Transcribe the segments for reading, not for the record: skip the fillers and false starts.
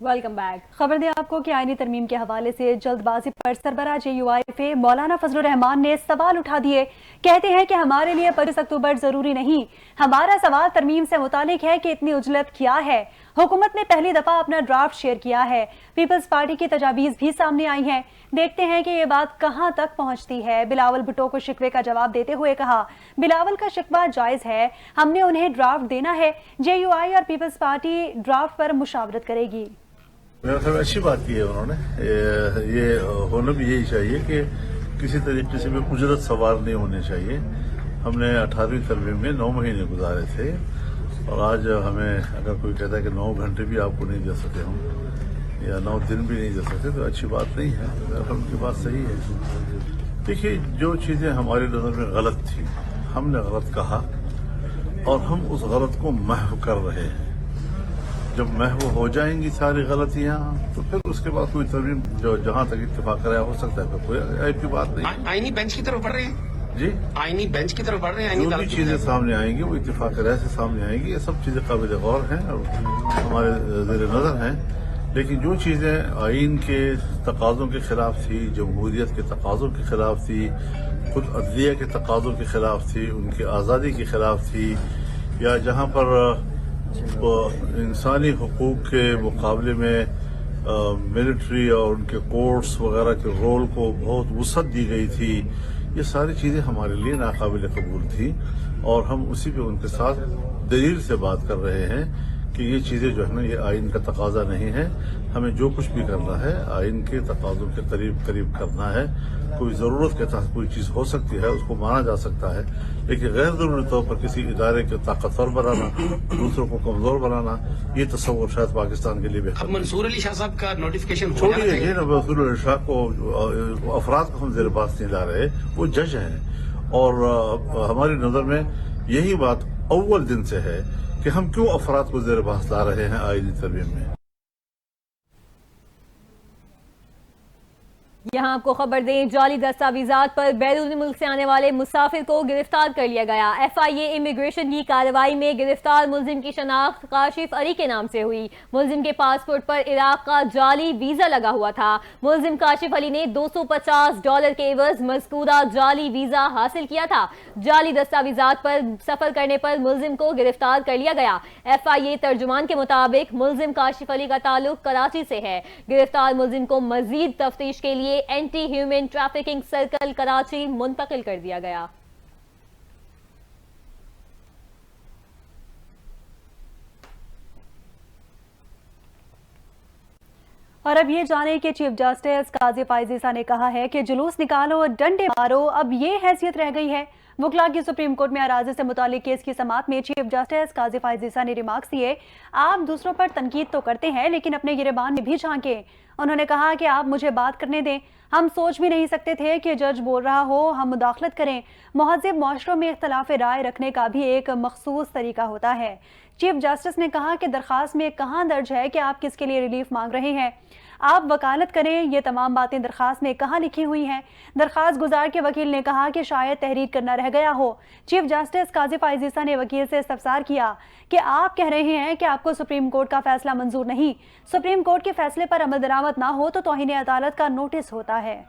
Welcome back. खबर दें आपको कि आईनी तरमीम के हवाले से जल्दबाजी पर सरबराह JUIFA मौलाना फजलुर रहमान ने सवाल उठा दिए। कहते हैं कि हमारे लिए 25 अक्टूबर जरूरी नहीं, हमारा सवाल तरमीम से मुतालिक है कि इतनी उजलत क्या है। हुकूमत ने पहली दफा अपना ड्राफ्ट शेयर किया है, पीपल्स पार्टी की तजावीज भी सामने आई हैं। देखते हैं कि ये बात कहां तक पहुंचती है। बिलावल भुट्टो को शिकवे का जवाब देते हुए कहा, बिलावल का शिकवा जायज है, हमने उन्हें ड्राफ्ट देना है, JUI और पीपल्स पार्टी ड्राफ्ट पर मुशावरत करेगी। मेरा ख्याल अच्छी बात की है उन्होंने। ये होना भी यही चाहिए कि किसी तरीके से भी उजरत सवार नहीं होने चाहिए। हमने 18वीं तरमीम में 9 महीने गुजारे थे और आज हमें अगर कोई कहता है कि 9 घंटे भी आपको नहीं दे सके हम या 9 दिन भी नहीं दे सकते तो अच्छी बात नहीं है। उनकी बात सही है। देखिए, जो चीज़ें हमारी नज़र में गलत थी हमने गलत कहा और हम उस गलत को महव कर रहे हैं। जब महव हो जाएंगी सारी गलतियां तो फिर उसके बाद कोई तरमीम जो जहां तक इत्तेफाक कराया हो सकता है, फिर कोई ऐप की बात नहीं। आईनी बेंच की तरफ बढ़ रहे हैं जी, आईनी बेंच की तरफ बढ़ रहे हैं। जो भी चीजें सामने आएंगी वो इत्तेफाक कराया से सामने आएंगी। ये सब चीजें काबिल गौर हैं और हमारे ज़ेर नज़र हैं। लेकिन जो चीजें आइन के तकाज़ों के खिलाफ थी, जमहूरियत के तकाज़ों के खिलाफ थी, खुद अदलिया के तकाज़ों के खिलाफ थी, उनकी आज़ादी के खिलाफ थी, या जहाँ पर इंसानी हुकूक के मुकाबले में मिलिट्री और उनके कोर्ट्स वगैरह के रोल को बहुत वुसअत दी गई थी, ये सारी चीज़ें हमारे लिए नाकाबिल कबूल थी और हम उसी पे उनके साथ दलील से बात कर रहे हैं कि ये चीज़ें जो है ना, ये आइन का तकाजा नहीं है। हमें जो कुछ भी करना है आइन के तकाज़ों के करीब करीब करना है। कोई ज़रूरत के तहत कोई चीज़ हो सकती है, उसको माना जा सकता है, लेकिन गैर ज़रूरी तौर पर किसी इदारे को ताकतवर बनाना, दूसरों को कमज़ोर बनाना, ये तस्वुर शायद पाकिस्तान के लिए बेहतर। अब मंसूर अली शाह साहब का नोटिफिकेशन छोड़िए ये ना, मंसूर अली शाह को अफराद को हम ज़ेर बात नहीं ला रहे, वो जज हैं और हमारी नज़र में यही बात अव्वल दिन से है कि हम क्यों अफराद को ज़ेर बहस ला रहे हैं आईनी तरमीम में। यहाँ आपको खबर दें, जाली दस्तावेजात पर बैरून मुल्क से आने वाले मुसाफिर को गिरफ्तार कर लिया गया। FIA इमिग्रेशन की कार्रवाई में गिरफ्तार मुलजिम की शनाख्त काशिफ अली के नाम से हुई। मुलजिम के पासपोर्ट पर इराक का जाली वीजा लगा हुआ था। मुलजिम काशिफ अली ने $250 के एवज मज़कूरा जाली वीजा हासिल किया था। जाली दस्तावेजात पर सफर करने पर मुलजिम को गिरफ्तार कर लिया गया। FIA तर्जुमान के मुताबिक मुलजिम काशिफ अली का ताल्लुक कराची से है। गिरफ्तार मुलजिम को मजीद तफ्तीश के लिए anti human trafficking circle Karachi मुंतकिल कर दिया गया। और अब ये जाने कि चीफ जस्टिस काजी फाइज ईसा ने कहा है कि जुलूस निकालो और डंडे मारो, अब ये हैसियत रह गई है। वकला की सुप्रीम कोर्ट में अराज़ी से मुतालिक केस की समाअत में चीफ जस्टिस काजी फाइज ईसा ने रिमार्क्स दिए। आप दूसरों पर तनकीद तो करते हैं लेकिन अपने गिरेबान में भी झांके। उन्होंने कहा कि आप मुझे बात करने दें, हम सोच भी नहीं सकते थे कि जज बोल रहा हो हम मुदाखलत करें। महज़ब मुआशरों में इख्तलाफ राय रखने का भी एक मखसूस तरीका होता है। चीफ जस्टिस ने कहा कि दरखास्त में कहाँ दर्ज है कि आप किसके लिए रिलीफ मांग रहे हैं, आप वकालत करें, ये तमाम बातें दरखास्त में कहाँ लिखी हुई हैं। दरखास्त गुजार के वकील ने कहा कि शायद तहरीर करना रह गया हो। चीफ जस्टिस काजी फाइज ईसा ने वकील से इस्तफसार किया कि आप कह रहे हैं कि आपको सुप्रीम कोर्ट का फैसला मंजूर नहीं, सुप्रीम कोर्ट के फैसले पर अमल दरामद ना हो तो तौहीन अदालत का नोटिस होता है।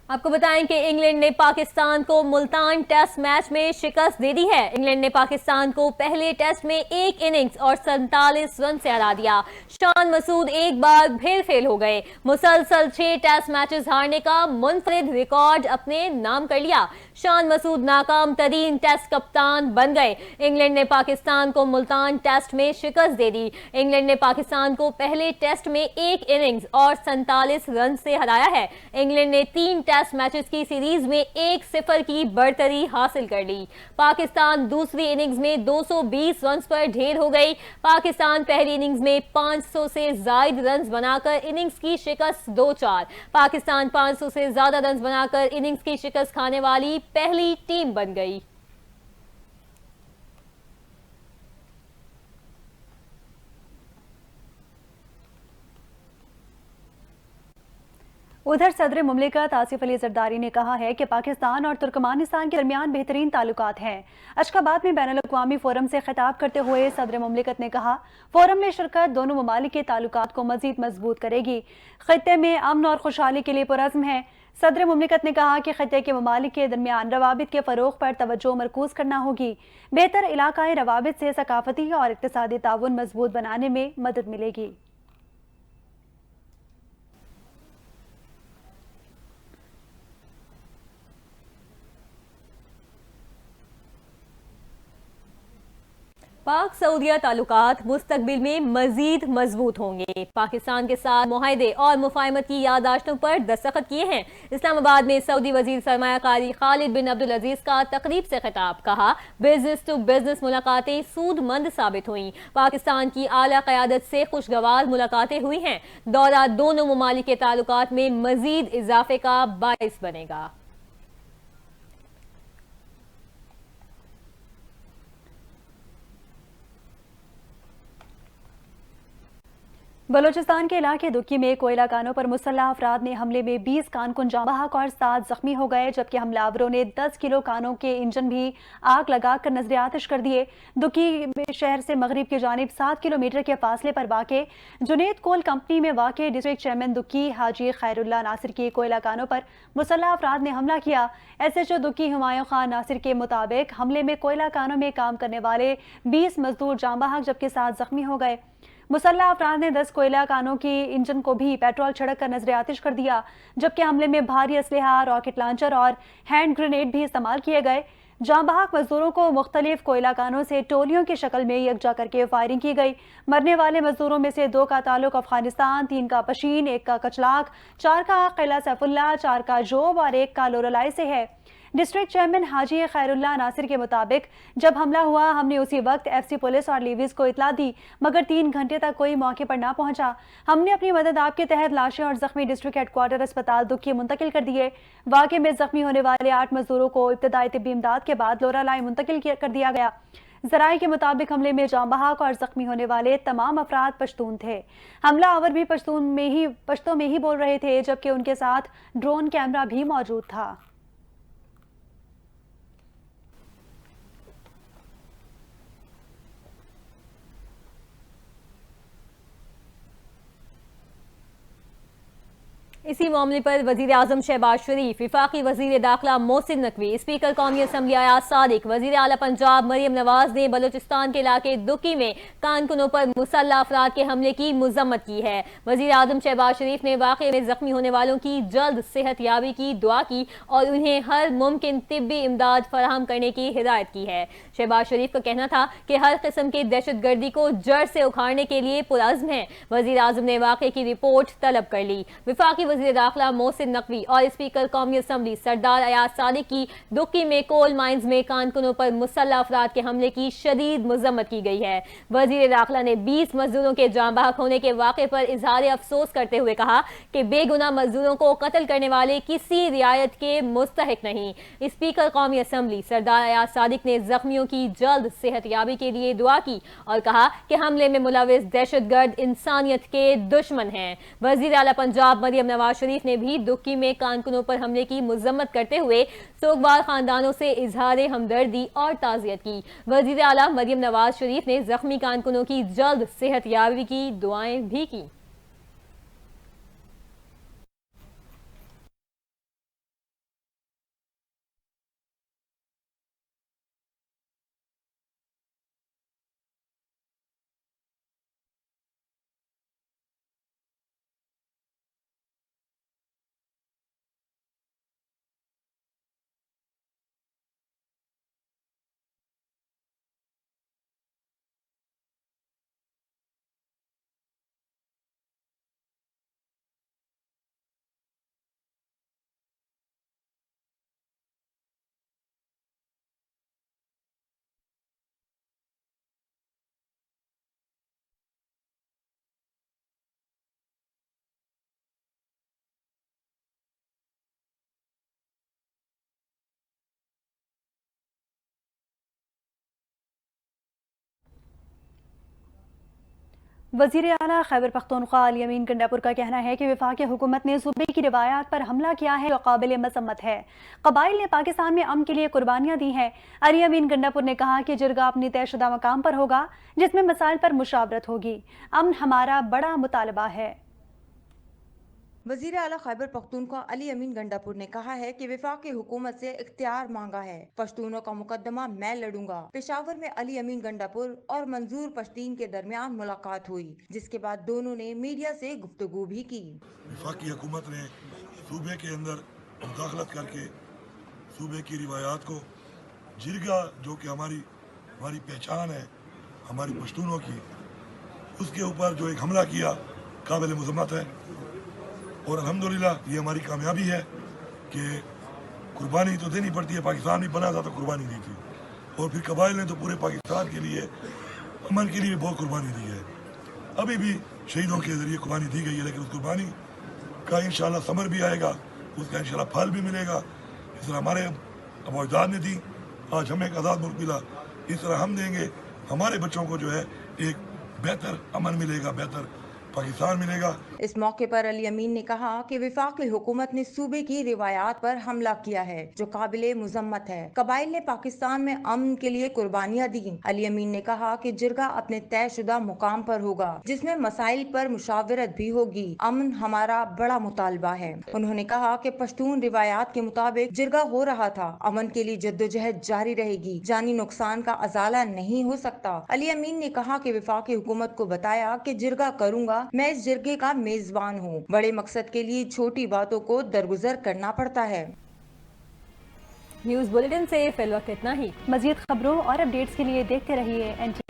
आपको बताएं कि इंग्लैंड ने पाकिस्तान को मुल्तान टेस्ट मैच में शिकस्त दे दी है। इंग्लैंड ने पाकिस्तान को पहले टेस्ट में एक इनिंग्स और 47 रन से हरा दिया। शान मसूद एक बार फिर फेल हो गए। मुसलसल 6 टेस्ट मैचेस हारने का मुनफरिद रिकॉर्ड अपने नाम कर लिया। शान मसूद नाकाम तरीन टेस्ट कप्तान बन गए। इंग्लैंड ने पाकिस्तान को मुल्तान टेस्ट में शिकस्त दे दी। इंग्लैंड ने पाकिस्तान को पहले टेस्ट में एक इनिंग्स और 47 रन से हराया है। इंग्लैंड ने 3 टेस्ट मैचेस की सीरीज में 1-0 की बढ़तरी हासिल कर ली। पाकिस्तान दूसरी इनिंग्स में 220 रन पर ढेर हो गई। पाकिस्तान पहली इनिंग्स में 500 से ज्यादा रन बनाकर इनिंग्स की शिकस्त 2-4। पाकिस्तान 500 से ज्यादा रन बनाकर इनिंग्स की शिकस्त खाने वाली पहली टीम बन गई। उधर सदर मुमलिकत आसिफ अली जरदारी ने कहा है कि पाकिस्तान और तुर्कमानिस्तान के दरमियान बेहतरीन ताल्लुकात हैं। अशकाबाद में बैनुल अक़वामी फोरम से खिताब करते हुए सदर मुमलिकत ने कहा, फोरम में शिरकत दोनों ममालिक के ताल्लुकात को मजीद मजबूत करेगी। खित्ते में अमन और खुशहाली के लिए पुरज़्म है। सदर मुमलिकत ने कहा कि खित्ते के ममालिक के दरमियान रवाबित के फ़रोग़ पर तवज्जो मरकूज़ करना होगी। बेहतर इलाकाई रवाबित से सकाफती और इक़्तिसादी ताउन मजबूत बनाने में मदद मिलेगी। पाक सऊदिया ताल्लुकात मुस्तकबिल में मजीद मजबूत होंगे। पाकिस्तान के साथ मुआहदे और मुफाहमत की याददाश्तों पर दस्तखत किए हैं। इस्लामाबाद में सऊदी वजीर सरमायाकारी खालिद बिन अब्दुल अजीज का तकरीब से खिताब। कहा, बिजनेस टू बिजनेस मुलाकातें सूदमंद साबित हुई। पाकिस्तान की आला क़यादत से खुशगवार मुलाकातें हुई हैं। दौरा दोनों ममालिक के ताल्लुकात में मजीद इजाफे का बाइस बनेगा। बलोचिस्तान के इलाके दुक्की में कोयला कानों पर मुसल्लह अफराद ने हमले में 20 कारकुन जाँ बहक और 7 जख्मी हो गए, जबकि हमलावरों ने 10 किलो कानों के इंजन भी आग लगाकर नजर आतिश कर दिए। दुक्की शहर से मगरिब की जानिब 7 किलोमीटर के फासले पर वाक़े जुनेद कोल कंपनी में वाक़े डिस्ट्रिक्ट चेयरमैन दुक्की हाजी खैरुल्लाह नासिर की कोयला कानों पर मुसल्लह अफराद ने हमला किया। SHO दुक्की हुमायूं खान नासिर के मुताबिक हमले में कोयला कानों में काम करने वाले 20 मजदूर जाँ बहक जबकि 7 जख्मी हो गए। मुसल्लह अफराद ने 10 कोयला कानों की इंजन को भी पेट्रोल छिड़क कर नजर आतिश कर दिया, जबकि हमले में भारी असलहा, रॉकेट लॉन्चर और हैंड ग्रेनेड भी इस्तेमाल किए गए। जाँ बहक मजदूरों को मुख्तलिफ कोयला कानों से टोलियों की शक्ल में यकजा करके फायरिंग की गई। मरने वाले मजदूरों में से 2 का ताल्लुक अफगानिस्तान, 3 का पशीन, 1 का कचलाक, 4 का किला सैफुल्ला, 4 का जोब और 1 का लोरलाई से है। डिस्ट्रिक्ट चेयरमैन हाजी खैरुल्लाह नासिर के मुताबिक जब हमला हुआ हमने उसी वक्त FC पुलिस और लीविस को इतला दी, मगर 3 घंटे तक कोई मौके पर ना पहुंचा। हमने अपनी मदद आपके तहत लाशें और जख्मी डिस्ट्रिक्ट हेडक्वार्टर अस्पताल दुक्की मुंतकिल कर दिए। वाक़े में जख्मी होने वाले 8 मजदूरों को इब्तदाई तिब्बी इमदाद के बाद लोरालाई मुंतकिल कर दिया गया। ज़राए के मुताबिक हमले में जाँ बहक और जख्मी होने वाले तमाम अफराद पश्तून थे। हमला आवर भी पश्तों में ही बोल रहे थे, जबकि उनके साथ ड्रोन कैमरा भी मौजूद था। इसी मामले पर वजीर आजम शहबाज शरीफ, विफाकी वजीर दाखिला मोहसिन नकवी, स्पीकर कौमी असम्बली अयाज सादिक, वजीर आला पंजाब मरियम नवाज ने बलोचिस्तान के इलाके दुक्की में कारकुनों पर मुसल्लह अफराद के हमले की मजम्मत की है। वजीर आजम शहबाज शरीफ ने वाक़े में जख्मी होने वालों की जल्द सेहत याबी की दुआ की और उन्हें हर मुमकिन तिब्बी इमदाद फराहम करने की हिदायत की है। शहबाज शरीफ का कहना था कि हर किस्म की दहशत गर्दी को जड़ से उखाड़ने के लिए पुरज़्म है। वजीर आजम ने वाक़े की रिपोर्ट तलब कर ली। विफाकी वज़ीर दाखिला मोहसिन नकवी और स्पीकर कौमी असम्बली सरदार अयाज सादिक की दुक्की में कोल माइंस में कारकुनों पर मुसल्लह अफराद के हमले की शदीद मजम्मत की गई है। वज़ीर दाखिला ने 20 मजदूरों के जाँ बहक होने के वाक़े पर इजहार अफसोस करते हुए कहा कि बेगुनाह मजदूरों को कत्ल करने वाले किसी रियायत के मुस्तहिक नहीं। स्पीकर कौमी असम्बली सरदार अयाज सादिक ने जख्मियों की जल्द सेहत याबी के लिए दुआ की और कहा कि हमले में मुलविस दहशतगर्द इंसानियत के दुश्मन हैं। वज़ीर आला पंजाब मरियम नवाज शरीफ ने भी दुक्की में कारकुनों पर हमले की मजम्मत करते हुए सोगवार खानदानों से इजहार हमदर्दी और ताज़ियत की। वज़ीर आला मरियम नवाज शरीफ ने जख्मी कारकुनों की जल्द सेहत याबी की दुआएं भी की। वजीर आला खैबर पख्तूनख्वा अली अमीन गंडापुर का कहना है कि वफाकी हुकूमत ने सूबे की रिवायात पर हमला किया है जो काबिल मसम्मत है। कबाइल ने पाकिस्तान में अमन के लिए कुर्बानियां दी हैं। अली अमीन गंडापुर ने कहा कि जिरगा अपनी तयशुदा मकाम पर होगा जिसमें मसाइल पर मुशावरत होगी। अमन हमारा बड़ा मुतालबा है। वजीर आला खैबर पख्तूनख्वा अली अमीन गंडापुर ने कहा है कि वफाकी हुकूमत से इख्तियार मांगा है। पश्तूनों का मुकदमा मैं लड़ूंगा। पेशावर में अली अमीन गंडापुर और मंजूर पश्तीन के दरमियान मुलाकात हुई, जिसके बाद दोनों ने मीडिया से गुफ्तगू भी की। वफाकी हुकूमत ने सूबे के अंदर मुदाखलत करके सूबे की रिवायात को जिरगा जो कि हमारी पहचान है हमारी पश्तूनों की, उसके ऊपर जो एक हमला किया काबिल मज़म्मत है। और अल्हम्दुलिल्लाह ये हमारी कामयाबी है कि कुर्बानी तो देनी पड़ती है। पाकिस्तान भी बना था तो कुर्बानी दी थी, और फिर कबाइल ने तो पूरे पाकिस्तान के लिए अमन के लिए बहुत कुर्बानी दी है। अभी भी शहीदों के ज़रिए कुर्बानी दी गई है, लेकिन उस कुर्बानी का इंशाल्लाह समर भी आएगा, उसका इंशाल्लाह फल भी मिलेगा। इस तरह हमारे अबोजाद ने दी, आज हमें एक आज़ाद मुल्क मिला, इस तरह हम देंगे। हमारे बच्चों को जो है एक बेहतर अमन मिलेगा, बेहतर पाकिस्तान मिलेगा। इस मौके पर अली अमीन ने कहा कि वफाकी हुकूमत ने सूबे की रिवायात पर हमला किया है जो काबिले मुजम्मत है। कबाइल ने पाकिस्तान में अमन के लिए कुर्बानियां दी। अली अमीन ने कहा कि जिरगा अपने तयशुदा मुकाम पर होगा जिसमें मसाइल पर मुशावरत भी होगी। अमन हमारा बड़ा मुतालबा है। उन्होंने कहा कि पश्तून रिवायात के मुताबिक जिरगा हो रहा था। अमन के लिए जद्दोजहद जारी रहेगी, जानी नुकसान का अजाला नहीं हो सकता। अली अमीन ने कहा कि वफाकी हुकूमत को बताया कि जिरगा करूंगा, मैं इस जिरगे का मेजबान हूँ। बड़े मकसद के लिए छोटी बातों को दरगुजर करना पड़ता है। न्यूज़ बुलेटिन से फिल वक्त इतना ही। मजीद खबरों और अपडेट्स के लिए देखते रहिए NTV।